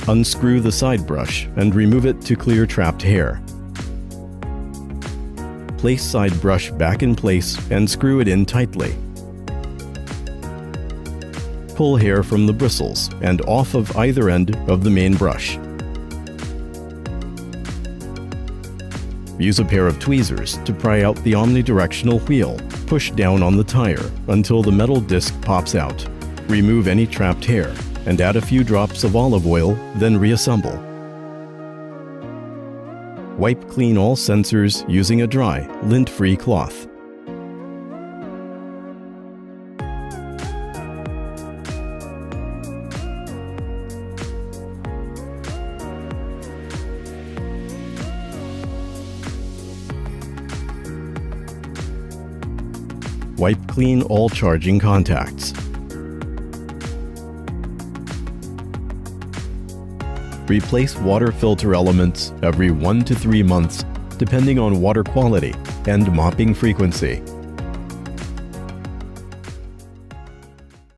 Unscrew the side brush and remove it to clear trapped hair. Place side brush back in place and screw it in tightly. Pull hair from the bristles and off of either end of the main brush. Use a pair of tweezers to pry out the omnidirectional wheel. Push down on the tire until the metal disc pops out. Remove any trapped hair and add a few drops of olive oil, then reassemble. Wipe clean all sensors using a dry, lint-free cloth. Wipe clean all charging contacts. Replace water filter elements every 1 to 3 months, depending on water quality and mopping frequency.